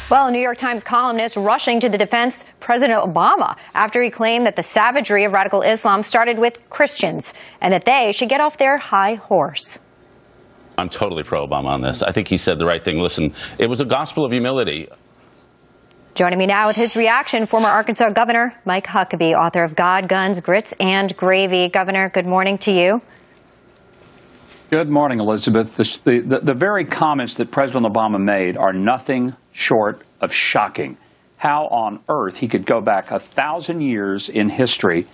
Well, a New York Times columnist rushing to the defense President Obama after he claimed that the savagery of radical Islam started with Christians and that they should get off their high horse. I'm totally pro-Obama on this. I think he said the right thing. Listen, it was a gospel of humility. Joining me now with his reaction, former Arkansas Governor Mike Huckabee, author of God, Guns, Grits, and Gravy. Governor, good morning to you. Good morning, Elizabeth. The very comments that President Obama made are nothing short of shocking. How on earth he could go back 1,000 years in history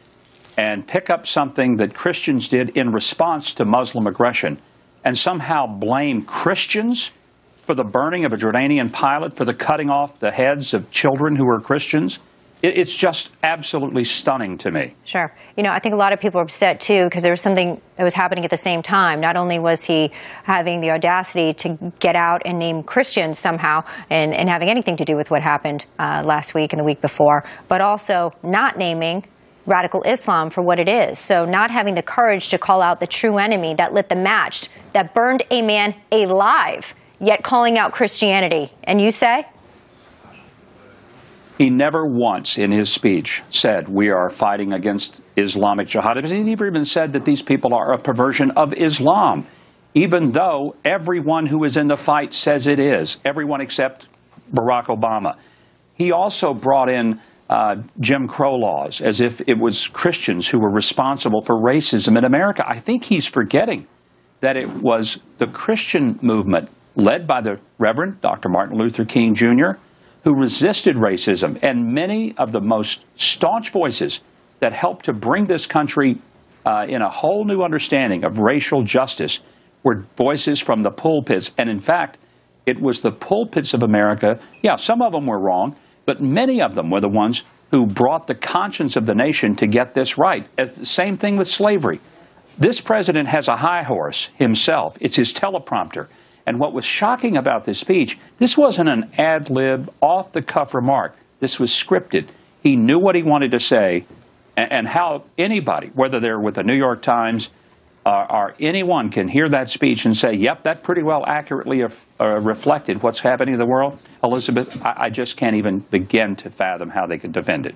and pick up something that Christians did in response to Muslim aggression and somehow blame Christians for the burning of a Jordanian pilot, for the cutting off the heads of children who were Christians. It's just absolutely stunning to me. Sure. You know, I think a lot of people are upset, too, because there was something that was happening at the same time. Not only was he having the audacity to get out and name Christians somehow and having anything to do with what happened last week and the week before, but also not naming radical Islam for what it is. So not having the courage to call out the true enemy that lit the match, that burned a man alive, yet calling out Christianity. And you say? He never once in his speech said we are fighting against Islamic Jihad. He never even said that these people are a perversion of Islam, even though everyone who is in the fight says it is, everyone except Barack Obama. He also brought in Jim Crow laws as if it was Christians who were responsible for racism in America. I think he's forgetting that it was the Christian movement led by the Reverend Dr. Martin Luther King Jr., who resisted racism, and many of the most staunch voices that helped to bring this country in a whole new understanding of racial justice were voices from the pulpits. And in fact, it was the pulpits of America. Yeah, some of them were wrong, but many of them were the ones who brought the conscience of the nation to get this right. The same thing with slavery. This president has a high horse himself. It's his teleprompter. And what was shocking about this speech, this wasn't an ad-lib, off-the-cuff remark. This was scripted. He knew what he wanted to say, and how anybody, whether they're with the New York Times or anyone, can hear that speech and say, yep, that pretty well accurately reflected what's happening in the world. Elizabeth, I just can't even begin to fathom how they could defend it.